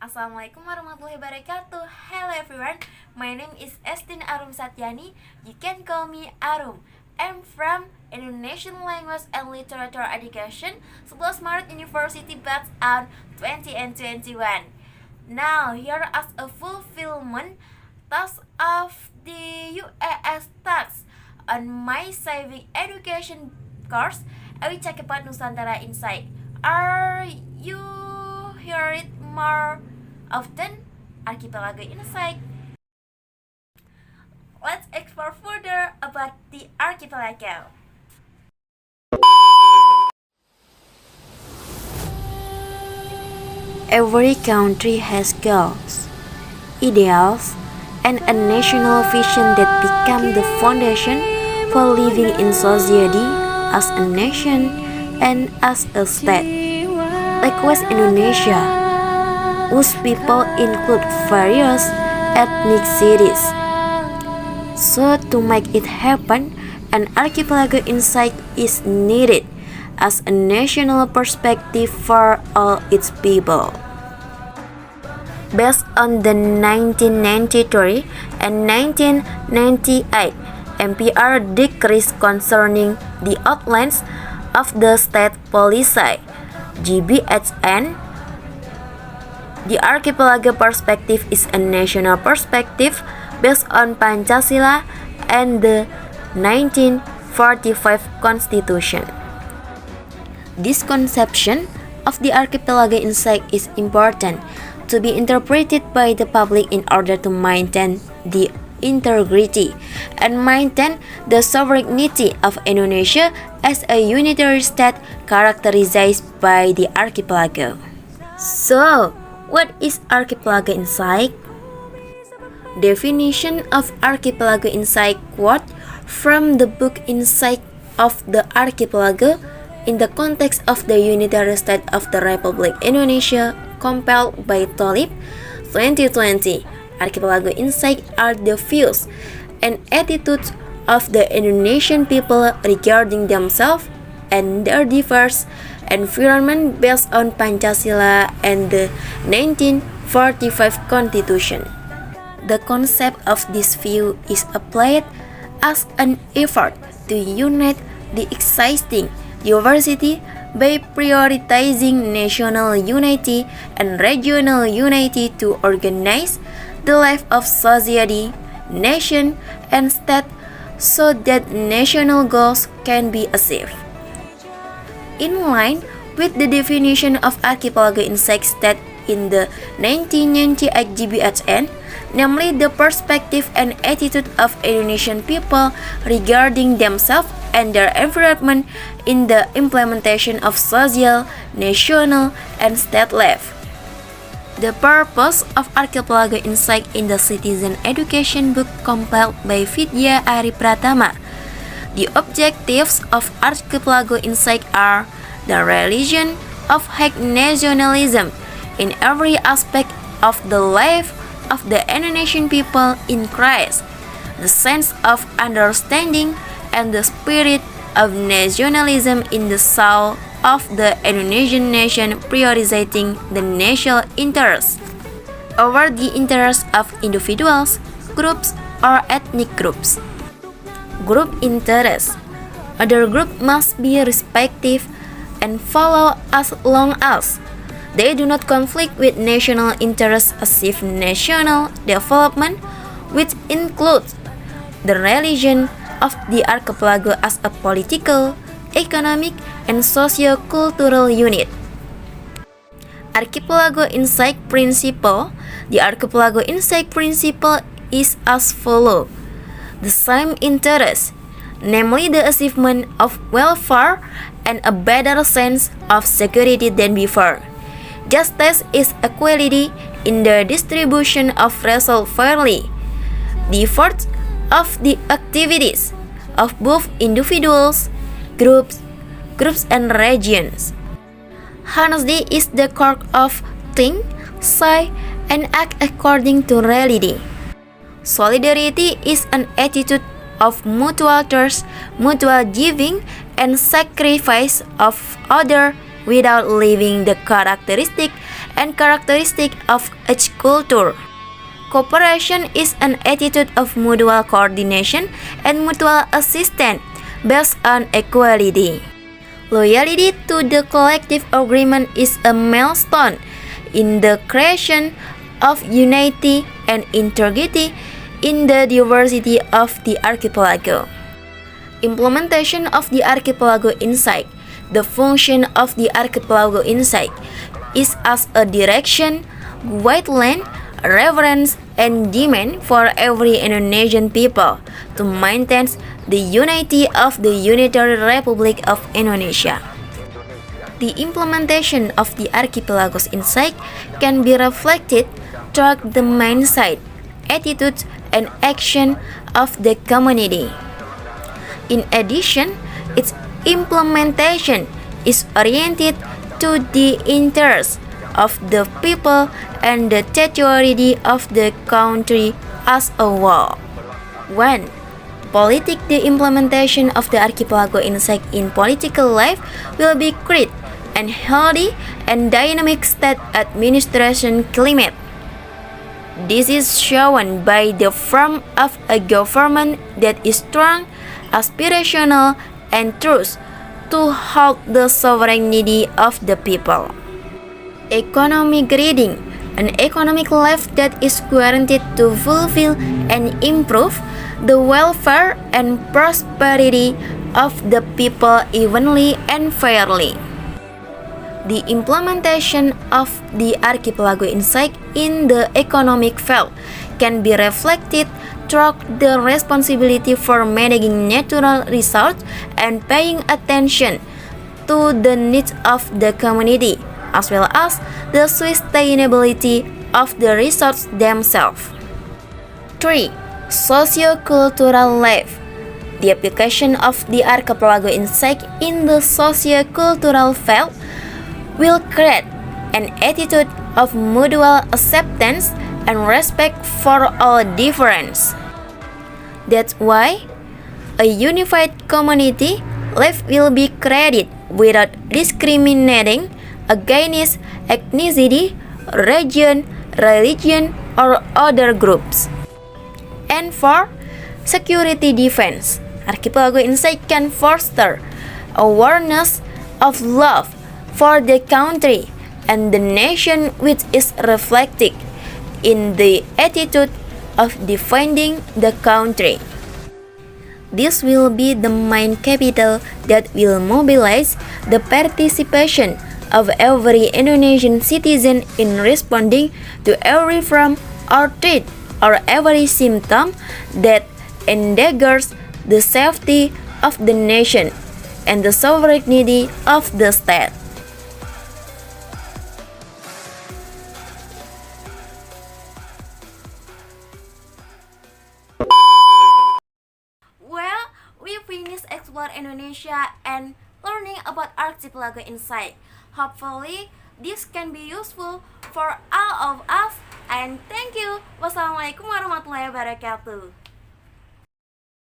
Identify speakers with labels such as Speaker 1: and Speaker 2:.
Speaker 1: Assalamualaikum warahmatullahi wabarakatuh. Hello everyone, my name is Estin Arum Satyani. You can call me Arum. I'm from Indonesian Language and Literature Education, 11 Maret University batch on 2021. Now, here as a fulfillment task of the UAS task on my civic education course, I will check about Nusantara Insight. Are you hear it more often? Archipelago Insight. Let's explore further about the archipelago.
Speaker 2: Every country has goals, ideals, and a national vision that become the foundation for living in society as a nation and as a state. Like West Indonesia, whose people include various ethnicities. So to make it happen, an archipelago insight is needed as a national perspective for all its people. Based on the 1993 and 1998 MPR decrees concerning the outlines of the state policy, GBHN, the archipelago perspective is a national perspective based on Pancasila and the 1945 Constitution. This conception of the archipelago insight is important to be interpreted by the public in order to maintain the integrity and maintain the sovereignty of Indonesia as a unitary state characterized by the archipelago. So, what is archipelago insight? Definition of archipelago insight quote from the book Insight of the Archipelago in the context of the unitary state of the Republic Indonesia compiled by Tolib 2020. Archipelago insight are the views and attitudes of the Indonesian people regarding themselves and their diverse environment based on Pancasila and the 1945 Constitution. The concept of this view is applied as an effort to unite the existing diversity by prioritizing national unity and regional unity to organize the life of society, nation, and state so that national goals can be achieved. In line with the definition of archipelago insight state in the 1998 GBHN, namely the perspective and attitude of Indonesian people regarding themselves and their environment in the implementation of social, national, and state life. The purpose of Archipelago Insight in the Citizen Education book compiled by Vidya Ari Pratama. The objectives of Archipelago Insight are the religion of high nationalism in every aspect of the life of the Indonesian people in Christ, the sense of understanding and the spirit of nationalism in the soul of the Indonesian nation, prioritizing the national interests over the interests of individuals, groups, or ethnic groups. Group interests. Other groups must be respected and follow as long as they do not conflict with national interests, achieve national development, which includes the religion of the archipelago as a political, economic, and socio-cultural unit. Archipelago Insight Principle. The Archipelago Insight Principle is as follows. The same interest, namely the achievement of welfare and a better sense of security than before. Justice is equality in the distribution of resources fairly. The efforts of the activities of both individuals, groups, and regions. Honesty is the core of think, say, and act according to reality. Solidarity is an attitude of mutual trust, mutual giving, and sacrifice of others without leaving the characteristic and characteristic of each culture. Cooperation is an attitude of mutual coordination and mutual assistance based on equality. Loyalty to the collective agreement is a milestone in the creation of unity and integrity in the diversity of the archipelago. Implementation of the archipelago insight. The function of the archipelago insight is as a direction, guideline, reference, and demand for every Indonesian people to maintain the unity of the Unitary Republic of Indonesia. The implementation of the archipelago's insight can be reflected through the mindset, attitude, and action of the community. In addition, its implementation is oriented to the interests of the people and the territory of the country as a whole. 1. The implementation of the archipelago insight in political life will be create and healthy and dynamic state administration climate. This is shown by the form of a government that is strong, aspirational, and true to hold the sovereignty of the people. Economic reading, an economic life that is guaranteed to fulfill and improve the welfare and prosperity of the people evenly and fairly. The implementation of the archipelago insight in the economic field can be reflected through the responsibility for managing natural resources and paying attention to the needs of the community, as well as the sustainability of the resources themselves. 3. Socio-cultural life. The application of the archipelago insight in the socio-cultural field will create an attitude of mutual acceptance and respect for all difference. That's why a unified community life will be created without discriminating against ethnicity, region, religion, or other groups. And 4. Security defense. Archipelago insight can foster awareness of love for the country and the nation, which is reflected in the attitude of defending the country. This will be the main capital that will mobilize the participation of every Indonesian citizen in responding to every form or threat or every symptom that endangers the safety of the nation and the sovereignty of the state.
Speaker 1: Well, we finished explore Indonesia and learning about archipelago insight. Hopefully, this can be useful for all of us. And thank you. Wassalamualaikum warahmatullahi wabarakatuh.